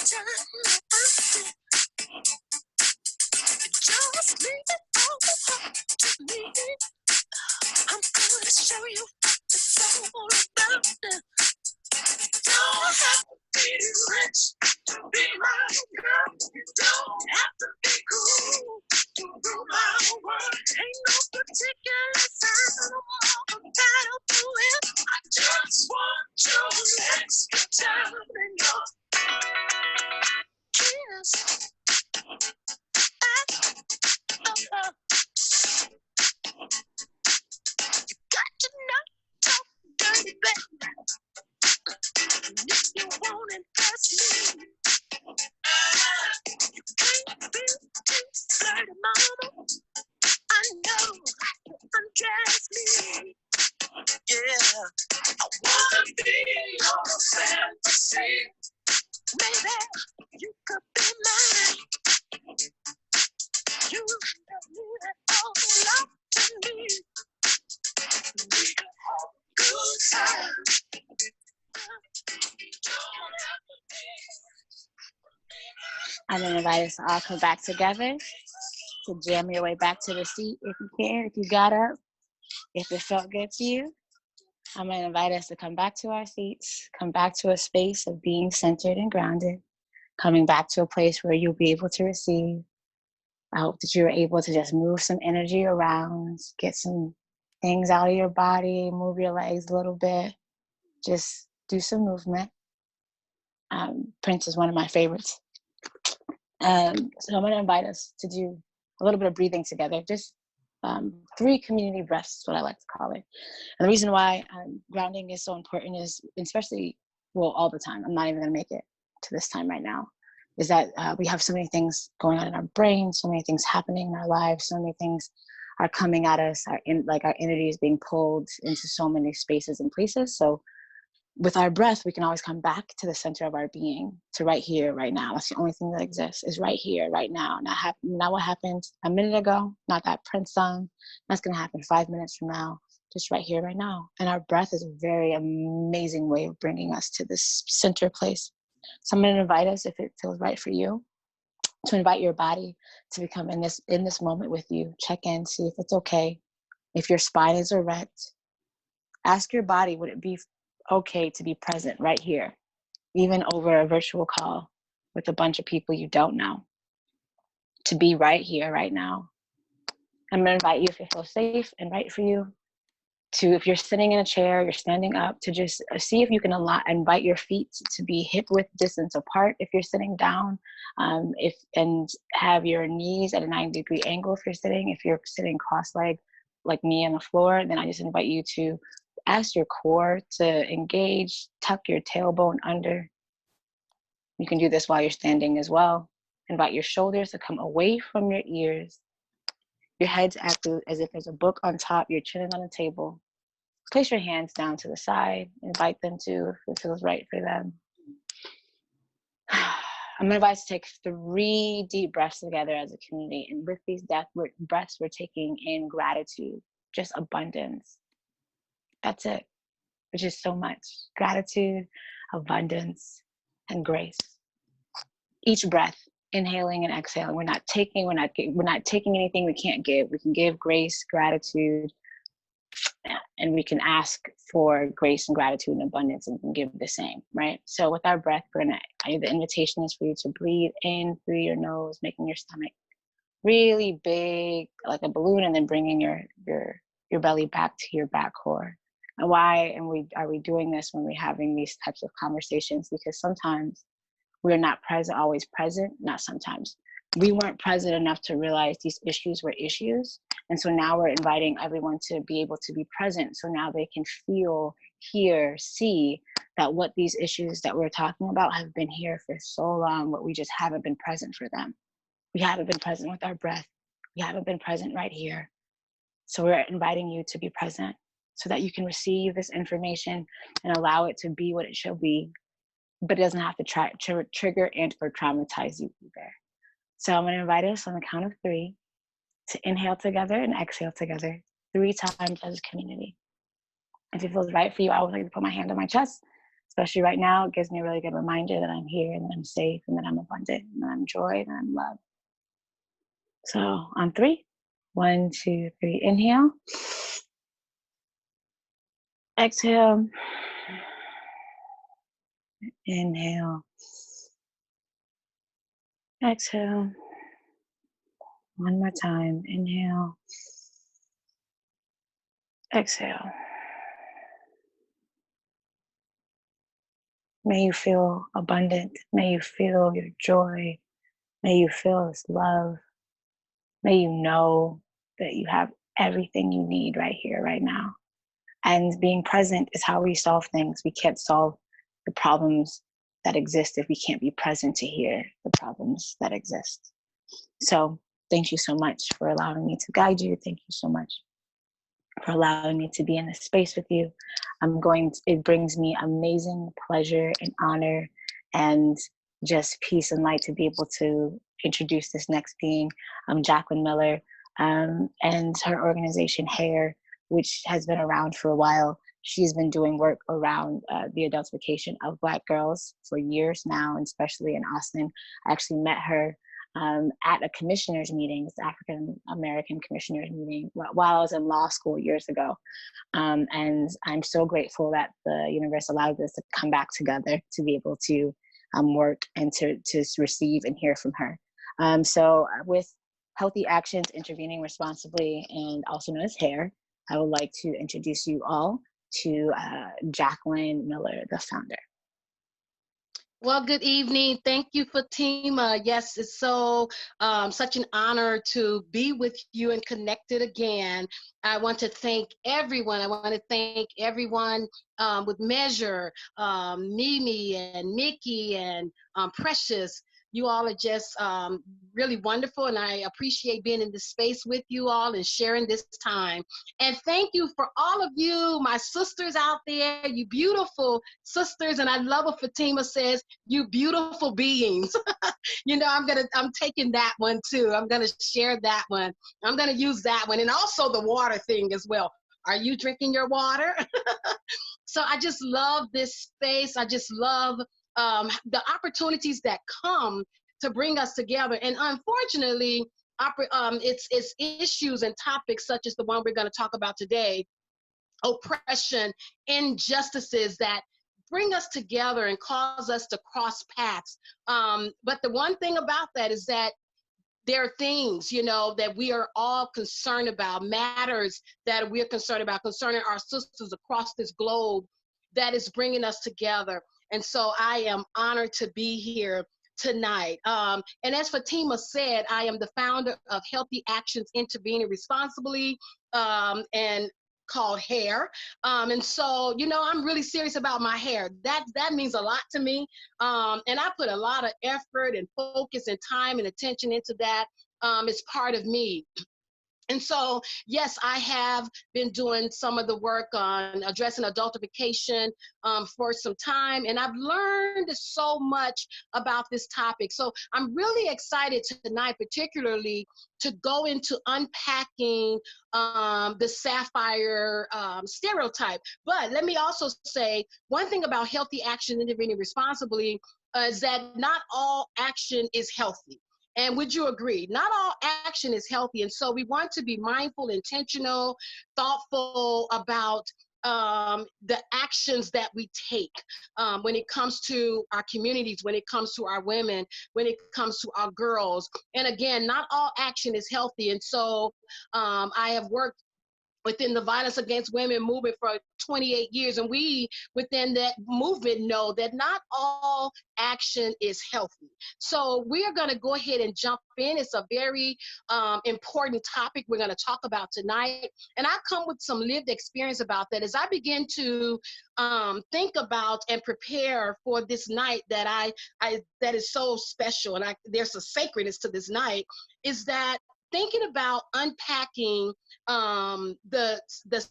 Just leave it all to me. I'm gonna show you what it's all about. Don't have to be rich to be my girl. You don't have to be cool to rule my world. Ain't no particular sign I'm compatible with. I just want your extra time and your kiss. You got to not talk dirty, baby. If you want to impress me, you can't be too flirty, mama. I know you undress me. Yeah, I wanna be your fantasy. Maybe you could be mine. You don't need it all up to me. We could have a good time. I'm going to invite us to all come back together to jam your way back to the seat if you can, if you got up, if it felt good to you. I'm going to invite us to come back to our seats, come back to a space of being centered and grounded, coming back to a place where you'll be able to receive. I hope that you're able to just move some energy around, get some things out of your body, move your legs a little bit, just do some movement. Prince is one of my favorites. So I'm going to invite us to do a little bit of breathing together, just 3 community breaths is what I like to call it. And the reason why grounding is so important is, especially, well, all the time, I'm not even going to make it to this time right now, is that we have so many things going on in our brain, so many things happening in our lives, so many things are coming at us, our energy is being pulled into so many spaces and places. So with our breath, we can always come back to the center of our being, to right here, right now. That's the only thing that exists, is right here, right now. Not what happened a minute ago, not that Prince song. That's going to happen 5 minutes from now, just right here, right now. And our breath is a very amazing way of bringing us to this center place. So I'm going to invite us, if it feels right for you, to invite your body to become in this moment with you. Check in, see if it's okay. If your spine is erect, ask your body, would it be okay to be present right here, even over a virtual call with a bunch of people you don't know, to be right here, right now. I'm going to invite you, if it feels safe and right for you, to, if you're sitting in a chair, you're standing up, to just see if you can invite your feet to be hip-width distance apart if you're sitting down, and have your knees at a 90-degree angle if you're sitting. If you're sitting cross-legged like me on the floor, then I just invite you to ask your core to engage, tuck your tailbone under. You can do this while you're standing as well. Invite your shoulders to come away from your ears. Your head's active as if there's a book on top. You're chilling on the table. Place your hands down to the side. Invite them to, if it feels right for them. I'm going to invite us to take 3 deep breaths together as a community. And with these breaths, we're taking in gratitude, just abundance. That's it, which is so much. Gratitude, abundance, and grace. Each breath, inhaling and exhaling. We're not taking anything we can't give. We can give grace, gratitude, and we can ask for grace and gratitude and abundance, and we can give the same, right? So with our breath, the invitation is for you to breathe in through your nose, making your stomach really big, like a balloon, and then bringing your belly back to your back core. And why are we doing this when we're having these types of conversations? Because sometimes we're not always present, not sometimes. We weren't present enough to realize these issues were issues. And so now we're inviting everyone to be able to be present. So now they can feel, hear, see that what these issues that we're talking about have been here for so long, but we just haven't been present for them. We haven't been present with our breath. We haven't been present right here. So we're inviting you to be present so that you can receive this information and allow it to be what it should be, but it doesn't have to trigger and or traumatize you either. So I'm going to invite us on the count of 3 to inhale together and exhale together 3 times as a community. If it feels right for you, I would like to put my hand on my chest, especially right now, it gives me a really good reminder that I'm here and that I'm safe and that I'm abundant and that I'm joy and I'm love. So on 3, 1, 2, 3, inhale, exhale, inhale, exhale. One more time, inhale, exhale. May you feel abundant. May you feel your joy. May you feel this love. May you know that you have everything you need right here, right now. And being present is how we solve things. We can't solve the problems that exist if we can't be present to hear the problems that exist. So thank you so much for allowing me to guide you. Thank you so much for allowing me to be in this space with you. It brings me amazing pleasure and honor and just peace and light to be able to introduce this next being, Jacqueline Miller, and her organization HAIR, which has been around for a while. She's been doing work around the adultification of Black girls for years now, and especially in Austin. I actually met her at a commissioners meeting, this African American commissioners meeting, while I was in law school years ago. And I'm so grateful that the universe allowed us to come back together to be able to work and to receive and hear from her. So with Healthy Actions, Intervening Responsibly, and also known as HAIR, I would like to introduce you all to Jacqueline Miller, the founder. Well, good evening. Thank you, Fatima. Yes, it's such an honor to be with you and connected again. I want to thank everyone. I want to thank everyone with Measure, Mimi and Nikki and Precious. You all are just really wonderful, and I appreciate being in this space with you all and sharing this time. And thank you for all of you, my sisters out there, you beautiful sisters. And I love what Fatima says, you beautiful beings. You know, I'm taking that one too. I'm gonna share that one. I'm gonna use that one, and also the water thing as well. Are you drinking your water? So I just love this space. I just love the opportunities that come to bring us together. And unfortunately, it's issues and topics such as the one we're going to talk about today, oppression, injustices that bring us together and cause us to cross paths. But the one thing about that is that there are things, you know, that we are all concerned about, matters that we're concerned about, concerning our sisters across this globe, that is bringing us together. And so I am honored to be here tonight. And as Fatima said, I am the founder of Healthy Actions, Intervening Responsibly, and called HAIR. And so, you know, I'm really serious about my hair. That means a lot to me. And I put a lot of effort and focus and time and attention into that. It's part of me. And so, yes, I have been doing some of the work on addressing adultification for some time, and I've learned so much about this topic. So I'm really excited tonight, particularly to go into unpacking the Sapphire stereotype. But let me also say one thing about healthy action, intervening responsibly, is that not all action is healthy. And would you agree? Not all action is healthy. And so we want to be mindful, intentional, thoughtful about the actions that we take when it comes to our communities, when it comes to our women, when it comes to our girls. And again, not all action is healthy. And so I have worked within the violence against women movement for 28 years. And we within that movement know that not all action is healthy. So we are going to go ahead and jump in. It's a very important topic we're going to talk about tonight. And I've come with some lived experience about that as I begin to think about and prepare for this night that I that is so special. And there's a sacredness to this night, is that thinking about unpacking the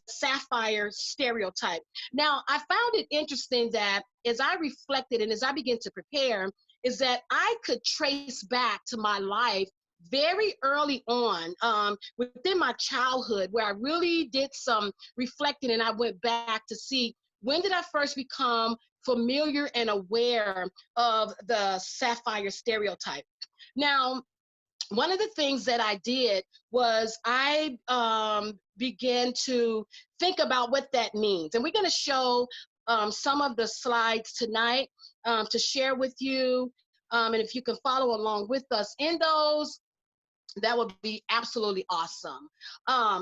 Sapphire stereotype. Now, I found it interesting that as I reflected and as I began to prepare, is that I could trace back to my life very early on within my childhood, where I really did some reflecting, and I went back to see, when did I first become familiar and aware of the Sapphire stereotype. Now, one of the things that I did was I began to think about what that means. And we're going to show some of the slides tonight to share with you. And if you can follow along with us in those, that would be absolutely awesome.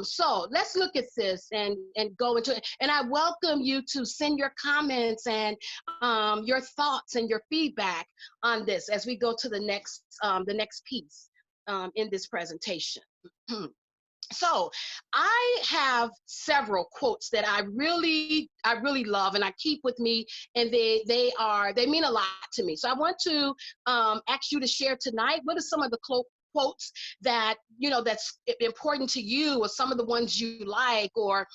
So let's look at this and go into it. And I welcome you to send your comments and your thoughts and your feedback on this as we go to the next piece in this presentation. So I have several quotes that I really love and I keep with me, and they mean a lot to me. So I want to ask you to share tonight. What are some of the quotes that that's important to you, or some of the ones you like, or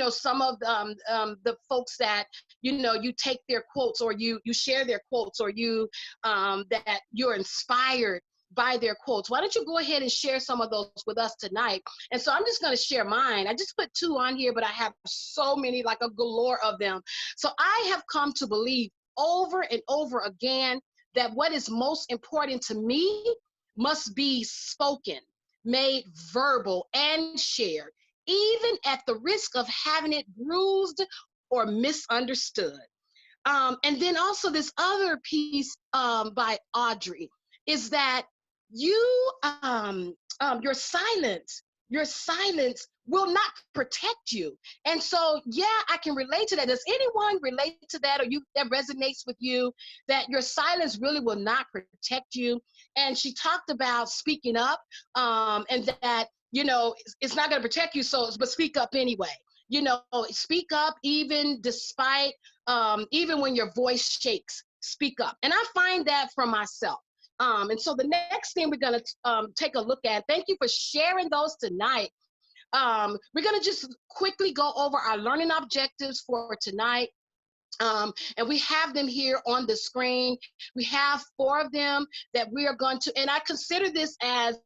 some of the folks that you take their quotes, or you share their quotes, or you that you're inspired by their quotes. Why don't you go ahead and share some of those with us tonight? And so I'm just going to share mine. I just put 2 on here, but I have so many, like a galore of them. So I have come to believe over and over again that what is most important to me must be spoken, made verbal, and shared, even at the risk of having it bruised or misunderstood. And then also this other piece by Audrey is that your silence will not protect you. And so, yeah, I can relate to that. Does anyone relate to that, or that resonates with you, that your silence really will not protect you? And she talked about speaking up, and that, it's not going to protect you, but speak up anyway. Speak up even despite, even when your voice shakes, speak up. And I find that for myself. And so the next thing we're going to take a look at, thank you for sharing those tonight. We're going to just quickly go over our learning objectives for tonight. And we have them here on the screen. We have 4 of them that we are going to, and I consider this as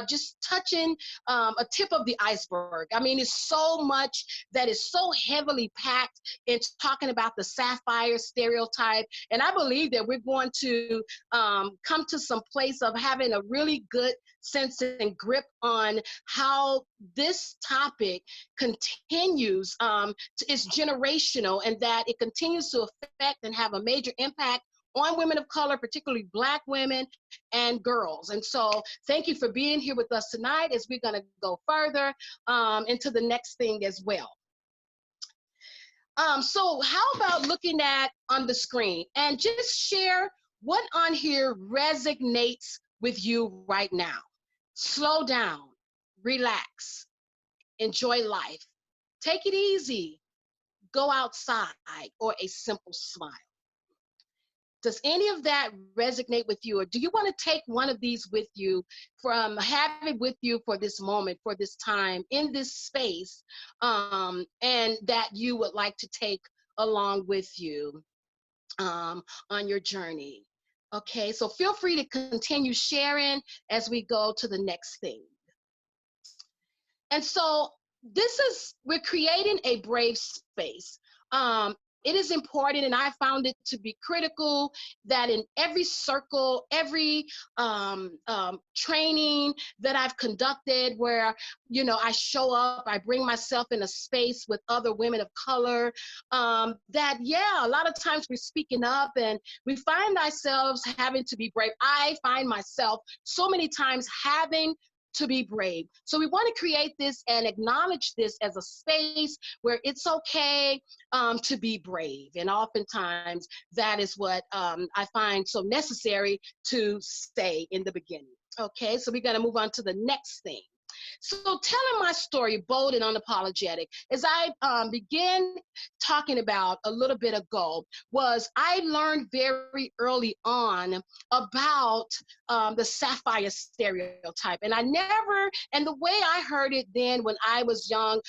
just touching a tip of the iceberg. I mean, it's so much that is so heavily packed in talking about the Sapphire stereotype. And I believe that we're going to come to some place of having a really good sense and grip on how this topic continues, is generational, and that it continues to affect and have a major impact on women of color, particularly Black women and girls. And so thank you for being here with us tonight as we're going to go further into the next thing as well. So how about looking at on the screen and just share what on here resonates with you right now. Slow down, relax, enjoy life, take it easy, go outside, or a simple smile. Does any of that resonate with you? Or do you want to take one of these with you, have it with you for this moment, for this time, in this space, and that you would like to take along with you on your journey? Okay, so feel free to continue sharing as we go to the next thing. And so we're creating a brave space. It is important, and I found it to be critical, that in every circle, every training that I've conducted where, I show up, I bring myself in a space with other women of color, that, a lot of times we're speaking up and we find ourselves having to be brave. I find myself so many times having to be brave. So we want to create this and acknowledge this as a space where it's okay to be brave. And oftentimes that is what I find so necessary to say in the beginning. Okay, so we're going to move on to the next thing. So telling my story, bold and unapologetic, as I begin talking about a little bit ago, was I learned very early on about the Sapphire stereotype. And and the way I heard it then when I was young,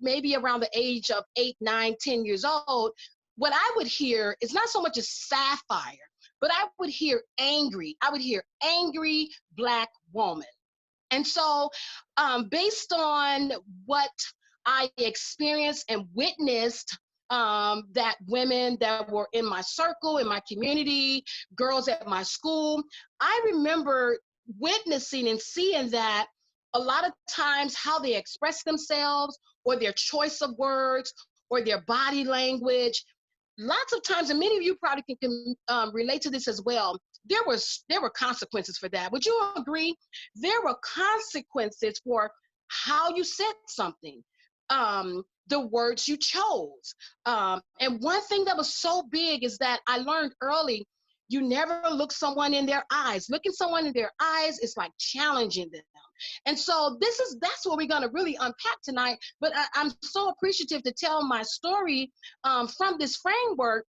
maybe around the age of 8, 9, 10 years old, what I would hear is not so much as Sapphire, but I would hear angry. I would hear angry Black woman. And so based on what I experienced and witnessed that women that were in my circle, in my community, girls at my school, I remember witnessing and seeing that a lot of times how they express themselves or their choice of words or their body language, lots of times, and many of you probably can relate to this as well, there were consequences for that. Would you agree? There were consequences for how you said something, the words you chose. And one thing that was so big is that I learned early, you never look someone in their eyes. Looking someone in their eyes is like challenging them. And so that's what we're going to really unpack tonight. But I'm so appreciative to tell my story from this framework,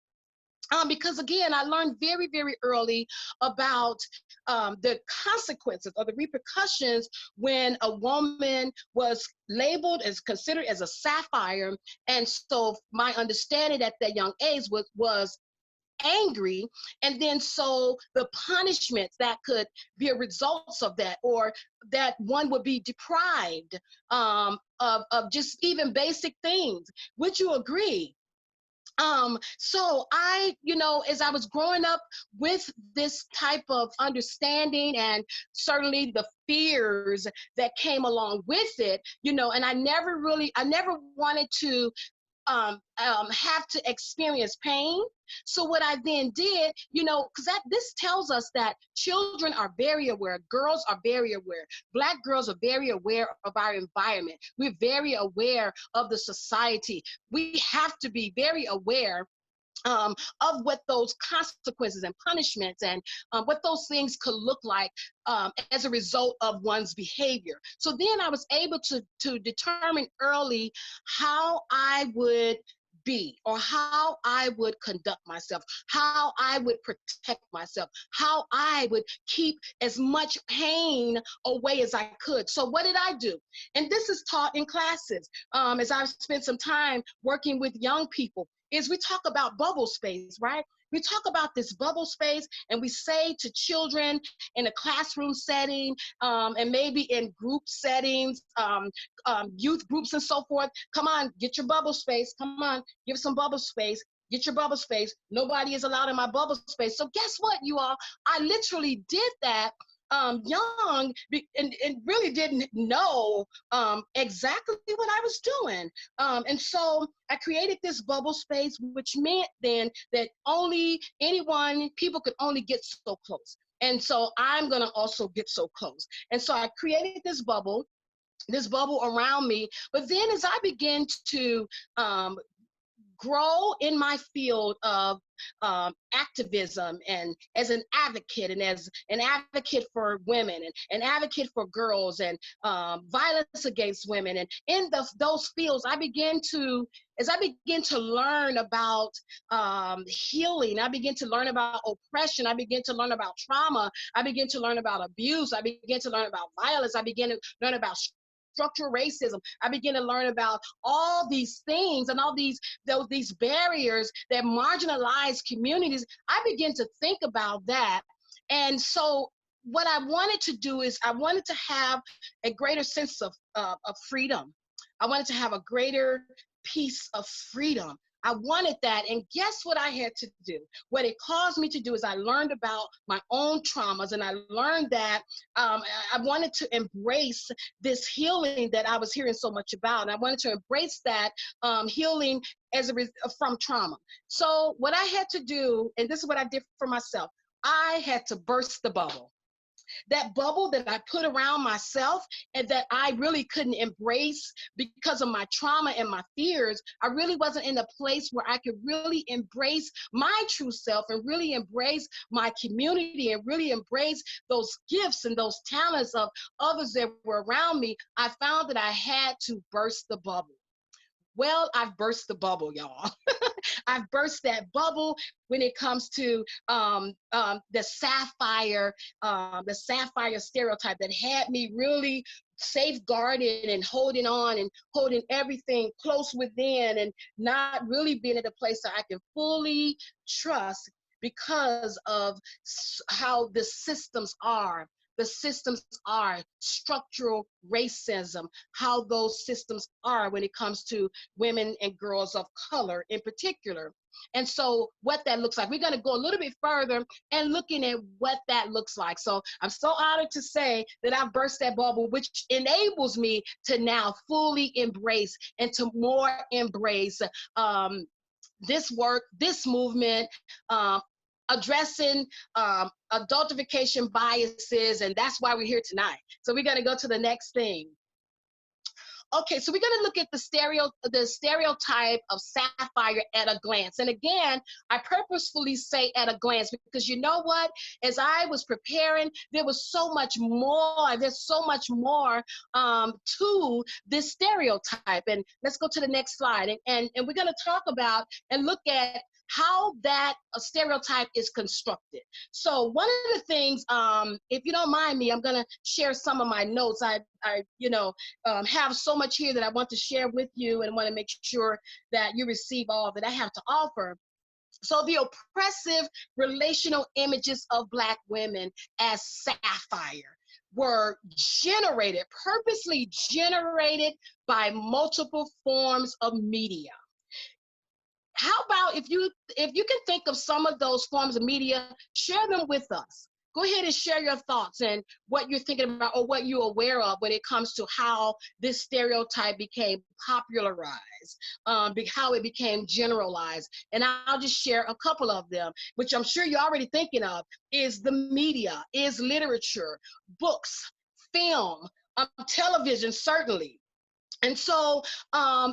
because again, I learned very, very early about the consequences or the repercussions when a woman was labeled as considered as a sapphire. And so my understanding at that young age was angry, and then so the punishments that could be a result of that, or that one would be deprived of just even basic things. Would you agree? So I, as I was growing up with this type of understanding and certainly the fears that came along with it, and I never wanted to have to experience pain. So what I then did, because this tells us that children are very aware, girls are very aware, Black girls are very aware of our environment. We're very aware of the society. We have to be very aware of what those consequences and punishments and what those things could look like as a result of one's behavior. So then I was able to determine early how I would be, or how I would conduct myself, how I would protect myself, how I would keep as much pain away as I could. So what did I do? And this is taught in classes as I've spent some time working with young people, is we talk about bubble space, right? We talk about this bubble space, and we say to children in a classroom setting, and maybe in group settings, youth groups and so forth, come on, get your bubble space. Come on, give some bubble space. Get your bubble space. Nobody is allowed in my bubble space. So guess what, you all? I literally did that young, and really didn't know exactly what I was doing. And so I created this bubble space, which meant then that people could only get so close. And so I'm going to also get so close. And so I created this bubble around me. But then as I began to grow in my field of activism, and as an advocate, and as an advocate for women, and an advocate for girls, and violence against women, and in those fields, as I began to learn about healing, I began to learn about oppression, I began to learn about trauma, I began to learn about abuse, I began to learn about violence, I began to learn about structural racism. I began to learn about all these things and all these barriers that marginalize communities. I began to think about that. And so what I wanted to do is I wanted to have a greater sense of freedom. I wanted to have a greater piece of freedom. I wanted that. And guess what I had to do? What it caused me to do is I learned about my own traumas, and I learned that I wanted to embrace this healing that I was hearing so much about. And I wanted to embrace that healing from trauma. So what I had to do, and this is what I did for myself, I had to burst the bubble. That bubble that I put around myself and that I really couldn't embrace because of my trauma and my fears. I really wasn't in a place where I could really embrace my true self and really embrace my community and really embrace those gifts and those talents of others that were around me. I found that I had to burst the bubble. Well, I've burst the bubble, y'all. I've burst that bubble when it comes to the sapphire stereotype that had me really safeguarded and holding on and holding everything close within, and not really being at a place that I can fully trust because of how the systems are, the systems are, structural racism, how those systems are when it comes to women and girls of color in particular. And so what that looks like, we're going to go a little bit further and looking at what that looks like. So I'm so honored to say that I've burst that bubble, which enables me to now fully embrace and to more embrace this work, this movement, addressing adultification biases, and that's why we're here tonight. So we're going to go to the next thing. Okay, so we're going to look at the stereotype of Sapphire at a glance. And again, I purposefully say at a glance because you know what? As I was preparing, there was so much more. There's so much more to this stereotype. And let's go to the next slide. And we're going to talk about and look at how that stereotype is constructed. So one of the things, if you don't mind me, I'm going to share some of my notes. I have so much here that I want to share with you and want to make sure that you receive all that I have to offer. So the oppressive relational images of Black women as Sapphire were purposely generated by multiple forms of media. How about if you can think of some of those forms of media, share them with us. Go ahead and share your thoughts and what you're thinking about or what you're aware of when it comes to how this stereotype became popularized, how it became generalized. And I'll just share a couple of them, which I'm sure you're already thinking of, is the media, is literature, books, film, television, certainly. And so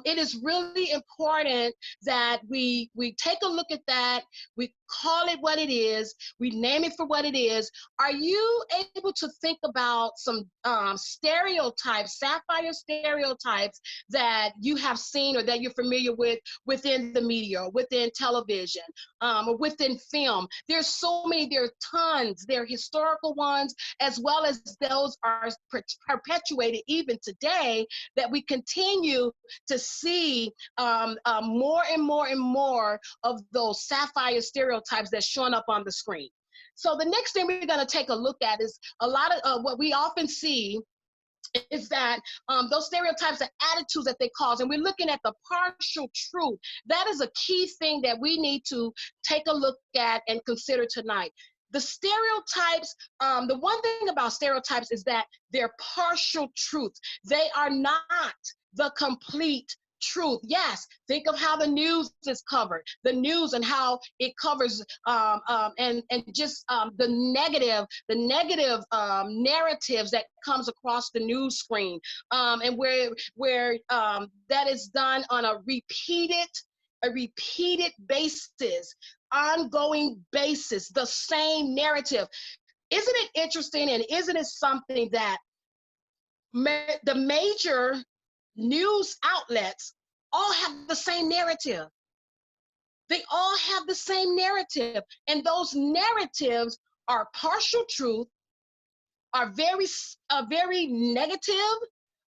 it is really important that we take a look at that, we call it what it is, we name it for what it is. Are you able to think about some stereotypes, Sapphire stereotypes that you have seen or that you're familiar with within the media, or within television, or within film? There's so many, there are tons, there are historical ones, as well as those are perpetuated even today that we continue to see more and more and more of those Sapphire stereotypes that's showing up on the screen. So the next thing we're going to take a look at is a lot of what we often see is that those stereotypes are attitudes that they cause, and we're looking at the partial truth. That is a key thing that we need to take a look at and consider tonight. The stereotypes, the one thing about stereotypes is that they're partial truth. They are not the complete truth. Yes, think of how the news is covered, the news and how it covers and just the negative narratives that comes across the news screen, and where that is done on a repeated basis, ongoing basis, the same narrative. Isn't it interesting, and isn't it something that the major news outlets all have the same narrative? They all have the same narrative, and those narratives are partial truth, are very negative,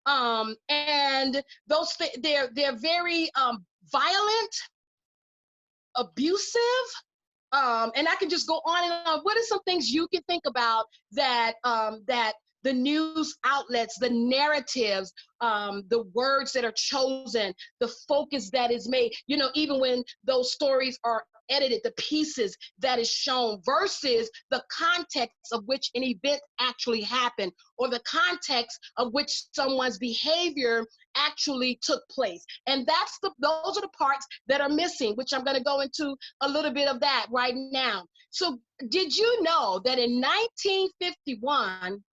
and those they're very violent, abusive, and I can just go on and on. What are some things you can think about that that the news outlets, the narratives, the words that are chosen, the focus that is made, even when those stories are edited, the pieces that is shown versus the context of which an event actually happened, or the context of which someone's behavior actually took place. And those are the parts that are missing, which I'm going to go into a little bit of that right now. So did you know that in 1951,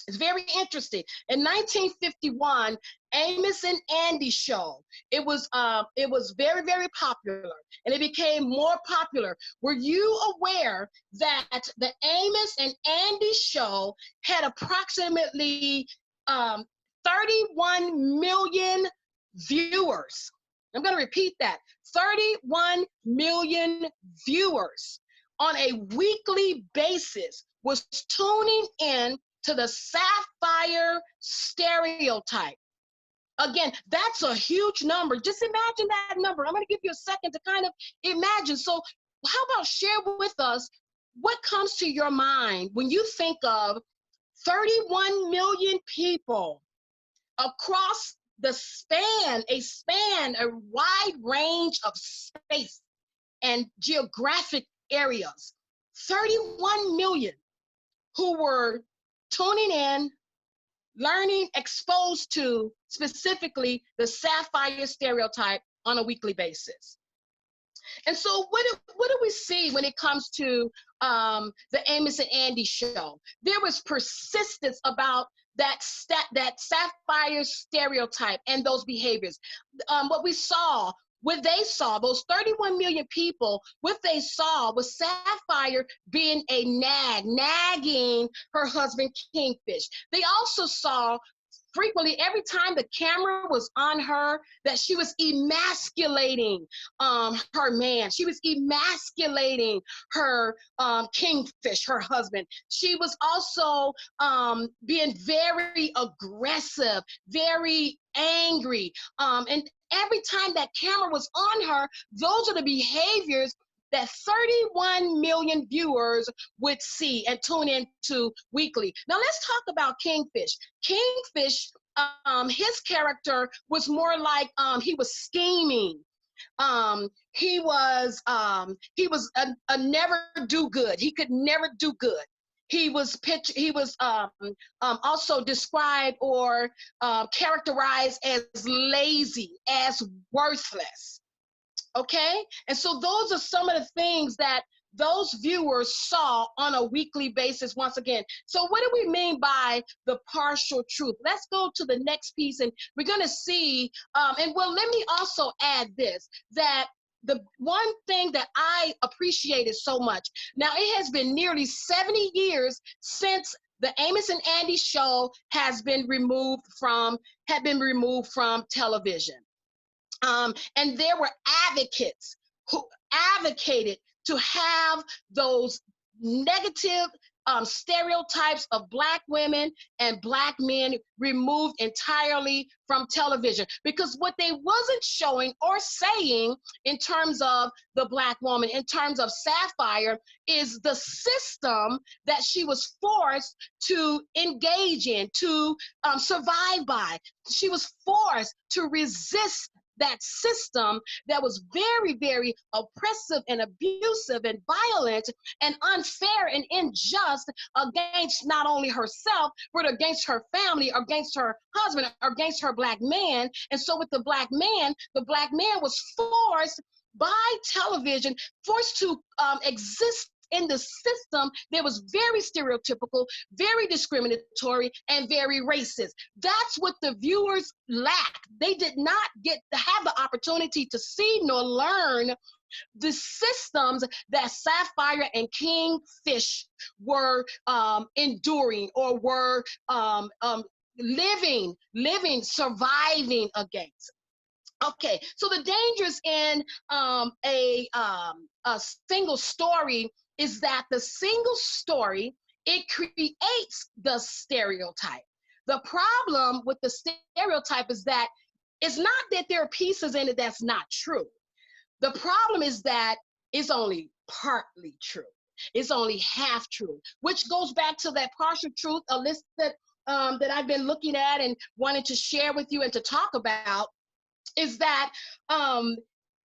it's very interesting. In 1951, Amos and Andy show. It was very, very popular, and it became more popular. Were you aware that the Amos and Andy show had approximately 31 million viewers? I'm going to repeat that. 31 million viewers on a weekly basis was tuning in to the Sapphire stereotype. Again, that's a huge number. Just imagine that number. I'm going to give you a second to kind of imagine. So how about share with us what comes to your mind when you think of 31 million people across a wide range of space and geographic areas. 31 million who were tuning in, learning, exposed to specifically the Sapphire stereotype on a weekly basis. And so what do we see when it comes to the Amos and Andy show? There was persistence about that Sapphire stereotype and those behaviors. What they saw, those 31 million people, what they saw was Sapphire being a nagging her husband Kingfish. They also saw frequently, every time the camera was on her, that she was emasculating her man. She was emasculating her Kingfish, her husband. She was also being very aggressive, very angry. And every time that camera was on her, those are the behaviors that 31 million viewers would see and tune into weekly. Now let's talk about Kingfish. Kingfish, his character was more like he was scheming. He was a never do good. He could never do good. He was also described or characterized as lazy, as worthless. Okay, and so those are some of the things that those viewers saw on a weekly basis once again. So what do we mean by the partial truth? Let's go to the next piece, and we're going to see, and well, let me also add this, that the one thing that I appreciated so much, now it has been nearly 70 years since the Amos and Andy show had been removed from television. And there were advocates who advocated to have those negative stereotypes of Black women and Black men removed entirely from television, because what they wasn't showing or saying in terms of the Black woman, in terms of Sapphire, is the system that she was forced to engage in, to survive by. She was forced to resist that system that was very, very oppressive and abusive and violent and unfair and unjust against not only herself, but against her family, against her husband, against her Black man. And so with the Black man was forced by television, forced to exist in the system that was very stereotypical, very discriminatory, and very racist. That's what the viewers lacked. They did not get to have the opportunity to see nor learn the systems that Sapphire and Kingfish were enduring or were living, surviving against. Okay, so the dangers in a single story is that the single story, it creates the stereotype. The problem with the stereotype is that it's not that there are pieces in it that's not true. The problem is that it's only partly true. It's only half true, which goes back to that partial truth, a list that I've been looking at and wanted to share with you and to talk about, is that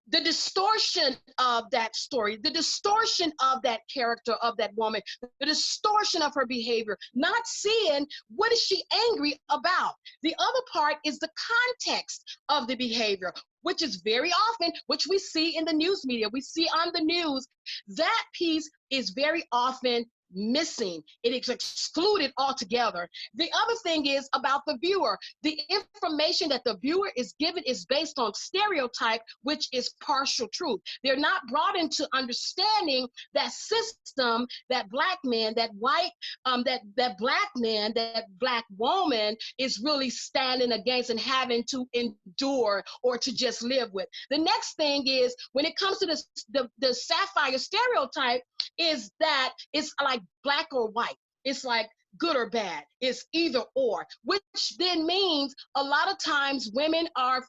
the distortion of that story, the distortion of that character of that woman, the distortion of her behavior, not seeing what is she angry about. The other part is the context of the behavior, which is very often, which we see in the news media, we see on the news, that piece is very often missing. It is excluded altogether. The other thing is about the viewer. The information that the viewer is given is based on stereotype, which is partial truth. They're not brought into understanding that system, that Black man, that white, that Black man, that Black woman is really standing against and having to endure or to just live with. The next thing is, when it comes to the Sapphire stereotype, is that it's like Black or white. It's like good or bad. It's either or, which then means a lot of times women are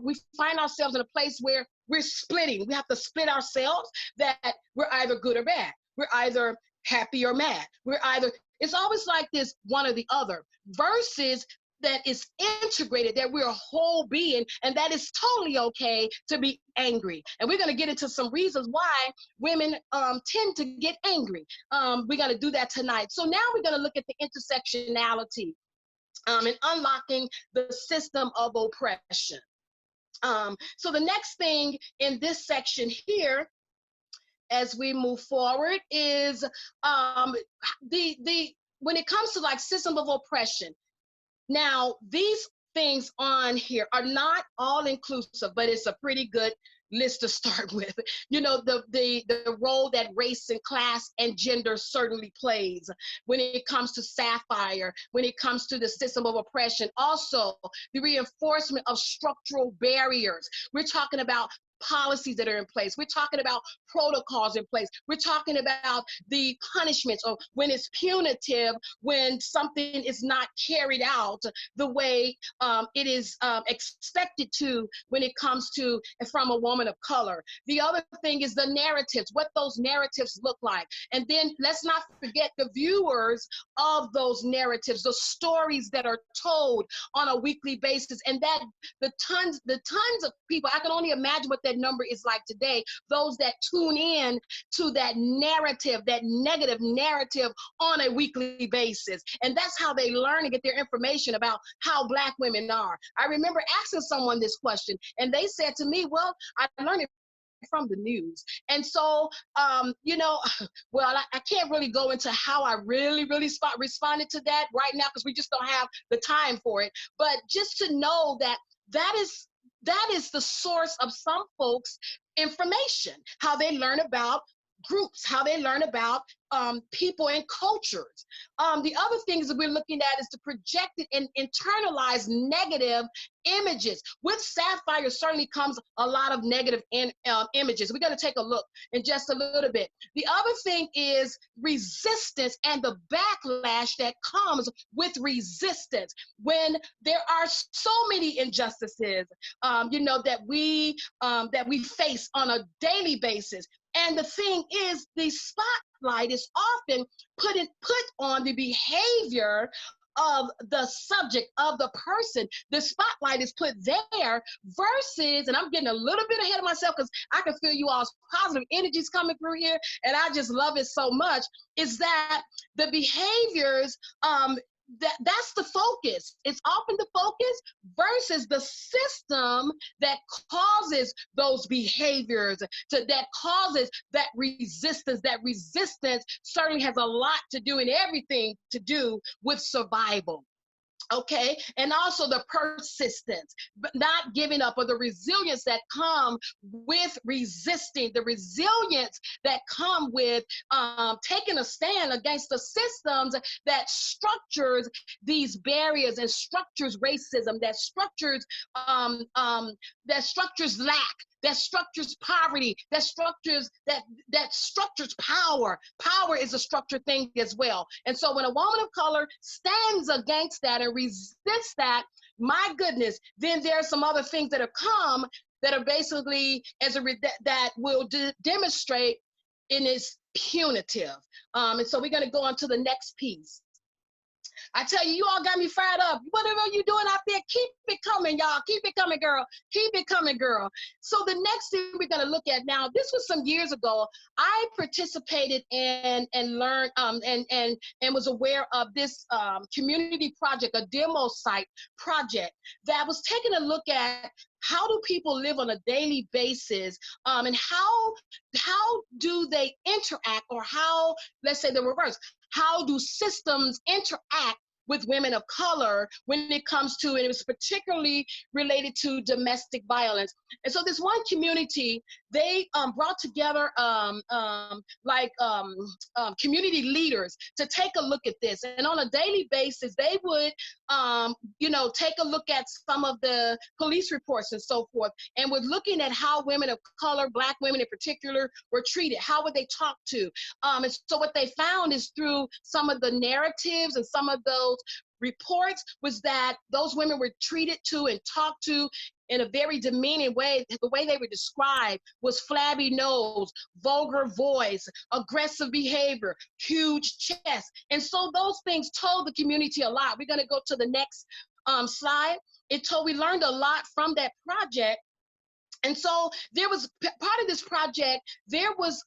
we find ourselves in a place where we're splitting. We have to split ourselves, that we're either good or bad. We're either happy or mad. We're either It's always like this, one or the other, versus that is integrated, that we're a whole being, and that is totally okay to be angry. And we're going to get into some reasons why women tend to get angry. We're going to do that tonight. So now we're going to look at the intersectionality and unlocking the system of oppression. So the next thing in this section here, as we move forward, is the when it comes to like system of oppression. Now, these things on here are not all inclusive, but it's a pretty good list to start with. You know, the role that race and class and gender certainly plays when it comes to Sapphire, when it comes to the system of oppression. Also, the reinforcement of structural barriers. We're talking about policies that are in place. We're talking about protocols in place. We're talking about the punishments, or when it's punitive, when something is not carried out the way it is expected to when it comes to from a woman of color. The other thing is the narratives, what those narratives look like. And then let's not forget the viewers of those narratives, the stories that are told on a weekly basis, and that the tons of people, I can only imagine what that number is like today, those that tune in to that narrative, that negative narrative on a weekly basis. And that's how they learn and get their information about how Black women are. I remember asking someone this question, and they said to me, well, I learned it from the news. And so, you know, well, I can't really go into how I really responded to that right now, because we just don't have the time for it. But just to know that that is the source of some folks' information, how they learn about groups, how they learn about people and cultures. The other things that we're looking at is the projected and internalized negative images. With Sapphire certainly comes a lot of negative images. We're going to take a look in just a little bit. The other thing is resistance and the backlash that comes with resistance when there are so many injustices, you know, that we face on a daily basis. And the thing is, the spotlight is often put on the behavior of the subject, of the person. The spotlight is put there versus, and I'm getting a little bit ahead of myself because I can feel you all's positive energies coming through here, and I just love it so much, is that the behaviors, that's the focus. It's often the focus versus the system that causes those behaviors, that causes that resistance. That resistance certainly has a lot to do and everything to do with survival. Okay, and also the persistence, but not giving up, or the resilience that come with resisting, the resilience that come with taking a stand against the systems that structures these barriers and structures racism, that structures lack, that structures poverty, that structures power. Power is a structured thing as well. And so when a woman of color stands against that and resists that, my goodness, then there are some other things that have come that are basically that will demonstrate in its punitive. And so we're going to go on to the next piece. I tell you, you all got me fired up. Whatever you're doing out there, keep it coming, y'all. Keep it coming, girl. Keep it coming, girl. So the next thing we're going to look at now, this was some years ago. I participated in and learned and was aware of this community project, a demo site project that was taking a look at how do people live on a daily basis, and how do they interact, or how, let's say the reverse, how do systems interact with women of color when it comes to, and it was particularly related to domestic violence. And so this one community, they brought together community leaders to take a look at this. And on a daily basis, they would, take a look at some of the police reports and so forth, and we're looking at how women of color, Black women in particular, were treated. How were they talked to? And so what they found is through some of the narratives and some of those those reports was that those women were treated to and talked to in a very demeaning way. The way they were described was flabby nose, vulgar voice, aggressive behavior, huge chest. And so those things told the community a lot. We're going to go to the next slide. We learned a lot from that project. And so there was part of this project, there was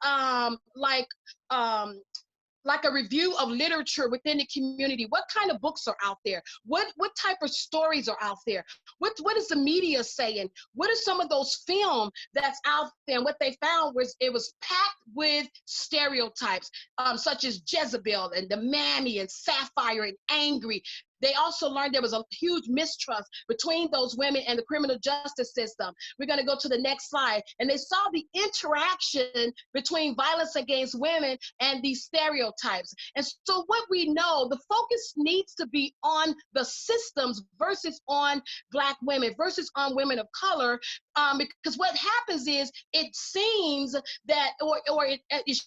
like a review of literature within the community. What kind of books are out there? What type of stories are out there? What is the media saying? What are some of those film that's out there? And what they found was it was packed with stereotypes, such as Jezebel and the Mammy and Sapphire and Angry. They also learned there was a huge mistrust between those women and the criminal justice system. We're going to go to the next slide. And they saw the interaction between violence against women and these stereotypes. And so what we know, the focus needs to be on the systems versus on Black women, versus on women of color, because what happens is it seems that, or it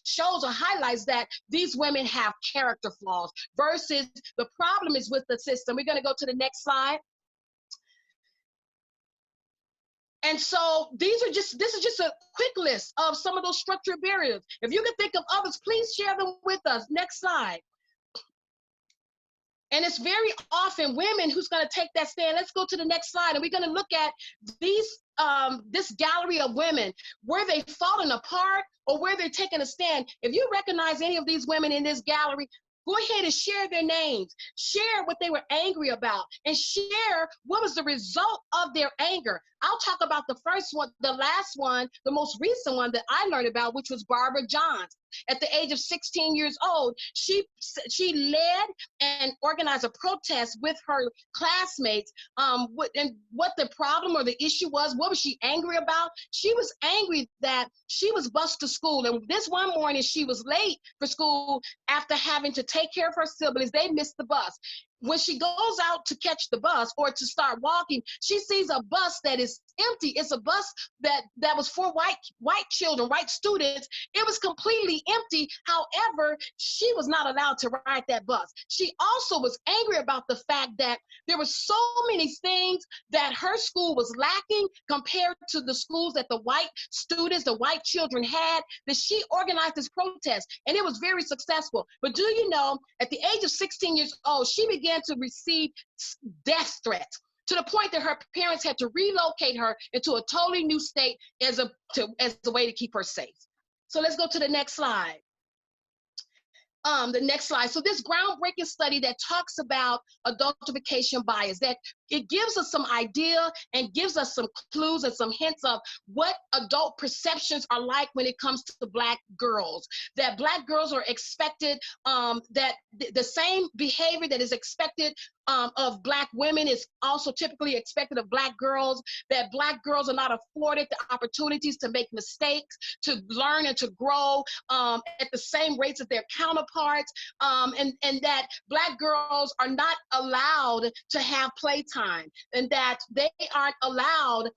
shows or highlights that these women have character flaws versus the problem is with the system. We're going to go to the next slide. And so this is just a quick list of some of those structural barriers. If you can think of others, please share them with us. Next slide. And it's very often women who's going to take that stand. Let's go to the next slide. And we're going to look at this gallery of women. Were they falling apart or were they taking a stand? If you recognize any of these women in this gallery, go ahead and share their names, share what they were angry about, and share what was the result of their anger. I'll talk about the first one, the last one, the most recent one that I learned about, which was Barbara Johns. At the age of 16 years old, she led and organized a protest with her classmates. And what the problem or the issue was, what was she angry about? She was angry that she was bused to school. And this one morning, she was late for school after having to take care of her siblings. They missed the bus. When she goes out to catch the bus or to start walking, she sees a bus that is empty. It's a bus that was for white children, white students. It was completely empty. However, she was not allowed to ride that bus. She also was angry about the fact that there were so many things that her school was lacking compared to the schools that the white students, the white children had, that she organized this protest, and it was very successful. But do you know, at the age of 16 years old, she began to receive death threats, to the point that her parents had to relocate her into a totally new state as a way to keep her safe. So let's go to the next slide. The next slide. So this groundbreaking study that talks about adultification bias, that it gives us some idea and gives us some clues and some hints of what adult perceptions are like when it comes to Black girls. That Black girls are expected, that the same behavior that is expected of Black women is also typically expected of Black girls, that Black girls are not afforded the opportunities to make mistakes, to learn and to grow at the same rates as their counterparts, and that Black girls are not allowed to have playtime, and that they aren't allowed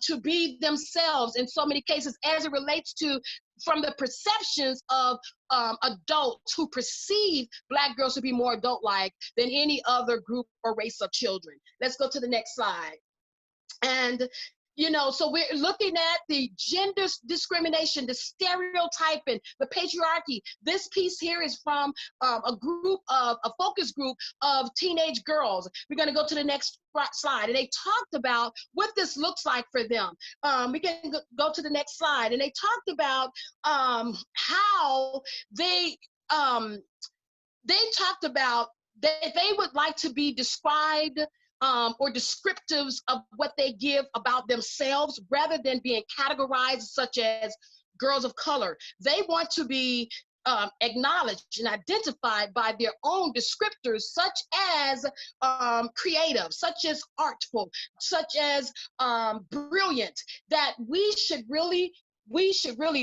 to be themselves in so many cases as it relates to from the perceptions of adults who perceive Black girls to be more adult-like than any other group or race of children. Let's go to the next slide. And you know, so we're looking at the gender discrimination, the stereotyping, the patriarchy. This piece here is from a focus group of teenage girls. We're going to go to the next slide. And they talked about what this looks like for them. We can go to the next slide. And they talked about how they talked about that they would like to be described or descriptives of what they give about themselves rather than being categorized such as girls of color. They want to be acknowledged and identified by their own descriptors, such as creative, such as artful, such as brilliant, that we should really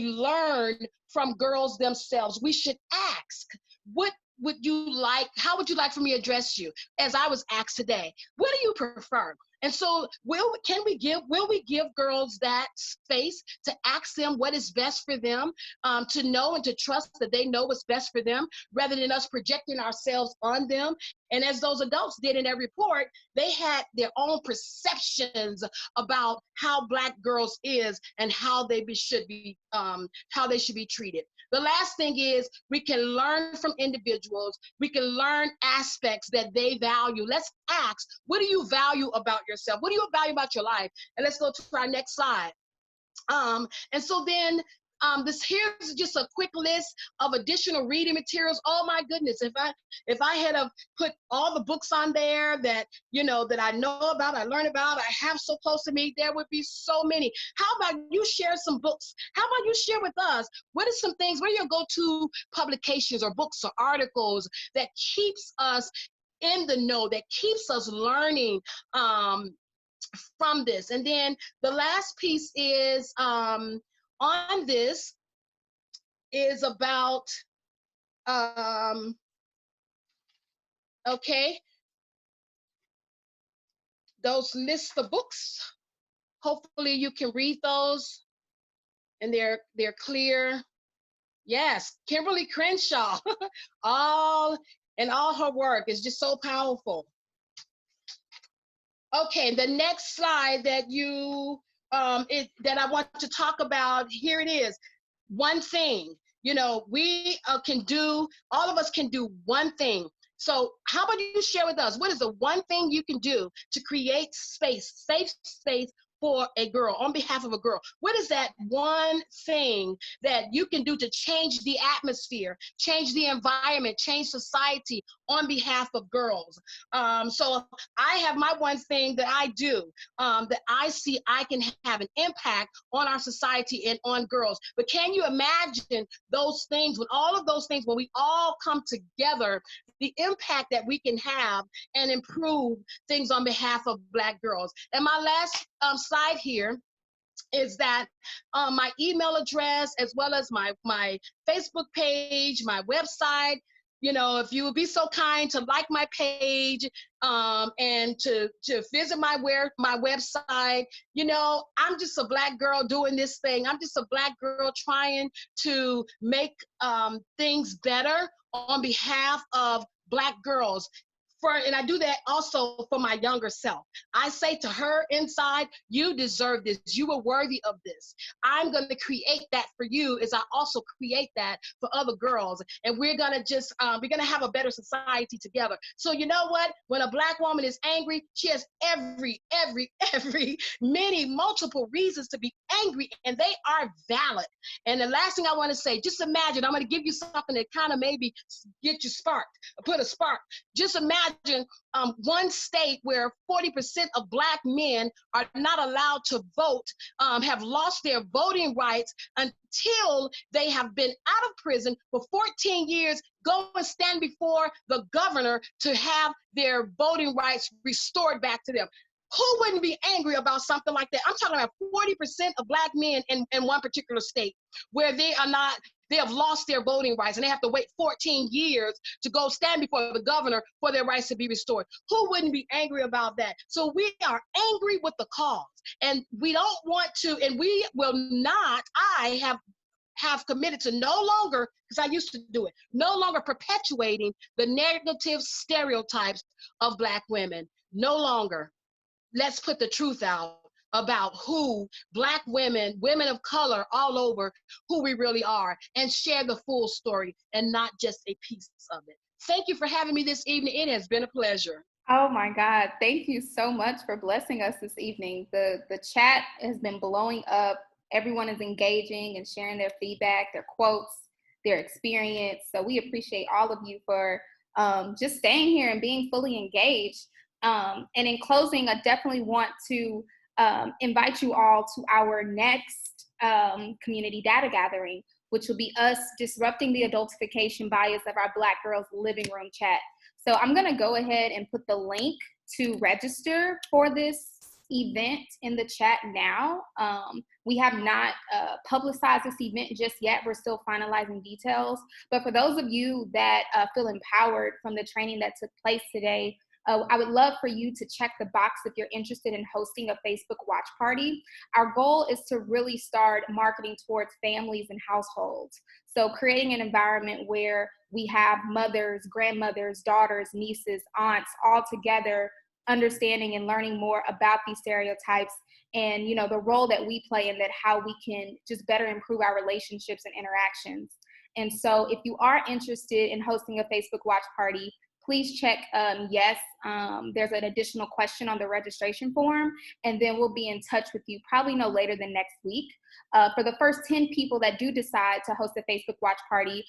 learn from girls themselves. We should ask, what how would you like for me to address you? As I was asked today, what do you prefer? And so will we give girls that space to ask them what is best for them, to know and to trust that they know what's best for them, rather than us projecting ourselves on them? And as those adults did in their report, they had their own perceptions about how Black girls is and how they should be treated. The last thing is we can learn from individuals. We can learn aspects that they value. Let's ask, what do you value about yourself? What do you value about your life? And let's go to our next slide. And so then here's just a quick list of additional reading materials. Oh my goodness, if I had put all the books on there that that I know about, I learn about, I have so close to me, there would be so many. How about you share some books? How about you share with us what are some things, what are your go-to publications or books or articles that keeps us in the know, that keeps us learning from this? And then the last piece is on this is about okay, those lists of books. Hopefully you can read those and they're clear. Yes, Kimberly Crenshaw, all her work is just so powerful. Okay, the next slide that that I want to talk about, here it is. One thing, we all of us can do one thing. So how about you share with us, what is the one thing you can do to create space, safe space for a girl, on behalf of a girl? What is that one thing that you can do to change the atmosphere, change the environment, change society on behalf of girls? So I have my one thing that I do, that I see I can have an impact on our society and on girls. But can you imagine those things, when all of those things, when we all come together, the impact that we can have and improve things on behalf of Black girls? And my last slide here is that my email address, as well as my Facebook page, my website, if you would be so kind to like my page, and to visit my website. I'm just a Black girl doing this thing. I'm just a Black girl trying to make things better on behalf of Black girls. And I do that also for my younger self. I say to her inside, you deserve this. You are worthy of this. I'm going to create that for you as I also create that for other girls. And we're going to have a better society together. So you know what? When a Black woman is angry, she has many multiple reasons to be angry, and they are valid. And the last thing I want to say, just imagine, I'm going to give you something that kind of maybe get you sparked, put a spark. Just imagine one state where 40% of Black men are not allowed to vote, have lost their voting rights until they have been out of prison for 14 years, go and stand before the governor to have their voting rights restored back to them. Who wouldn't be angry about something like that? I'm talking about 40% of Black men in one particular state where they have lost their voting rights and they have to wait 14 years to go stand before the governor for their rights to be restored. Who wouldn't be angry about that? So we are angry with the cause, and we don't want to, and we will not, I have committed to no longer, because I used to do it, no longer perpetuating the negative stereotypes of Black women. No longer. Let's put the truth out about who Black women, women of color all over, who we really are, and share the full story and not just a piece of it. Thank you for having me this evening. It has been a pleasure. Oh my God. Thank you so much for blessing us this evening. The chat has been blowing up. Everyone is engaging and sharing their feedback, their quotes, their experience. So we appreciate all of you for just staying here and being fully engaged. And in closing, I definitely want to invite you all to our next community data gathering, which will be us disrupting the adultification bias of our Black girls living room chat. So I'm going to go ahead and put the link to register for this event in the chat now. We have not publicized this event just yet. We're still finalizing details. But for those of you that feel empowered from the training that took place today, I would love for you to check the box if you're interested in hosting a Facebook watch party. Our goal is to really start marketing towards families and households. So creating an environment where we have mothers, grandmothers, daughters, nieces, aunts, all together, understanding and learning more about these stereotypes and, you know, the role that we play in that, how we can just better improve our relationships and interactions. And so if you are interested in hosting a Facebook watch party, please check yes. There's an additional question on the registration form, and then we'll be in touch with you probably no later than next week. For the first 10 people that do decide to host a Facebook watch party,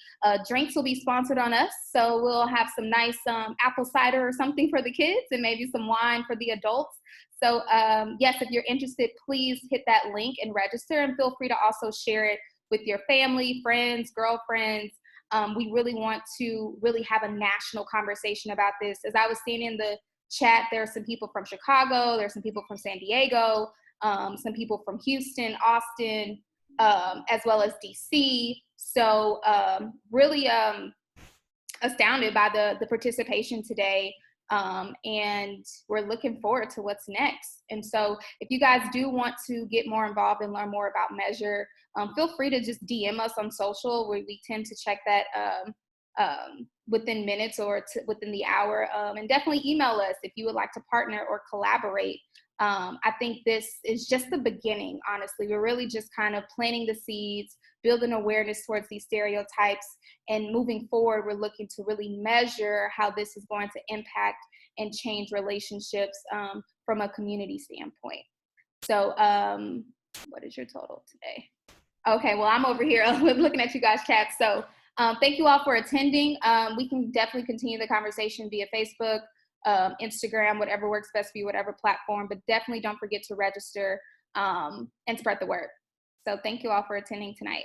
drinks will be sponsored on us. So we'll have some nice apple cider or something for the kids and maybe some wine for the adults. So yes, if you're interested, please hit that link and register, and feel free to also share it with your family, friends, girlfriends. We really want to really have a national conversation about this. As I was seeing in the chat, there are some people from Chicago, there's some people from San Diego, some people from Houston, Austin, as well as DC. So really astounded by the participation today. And we're looking forward to what's next. And so if you guys do want to get more involved and learn more about Measure, feel free to just DM us on social, where we tend to check that within minutes or within the hour. And definitely email us if you would like to partner or collaborate. I think this is just the beginning, honestly. We're really just kind of planting the seeds, building awareness towards these stereotypes, and moving forward, we're looking to really measure how this is going to impact and change relationships from a community standpoint. So what is your total today? Okay, well, I'm over here looking at you guys' chat. So thank you all for attending. We can definitely continue the conversation via Facebook, Instagram, whatever works best for you, whatever platform, but definitely don't forget to register and spread the word. So thank you all for attending tonight.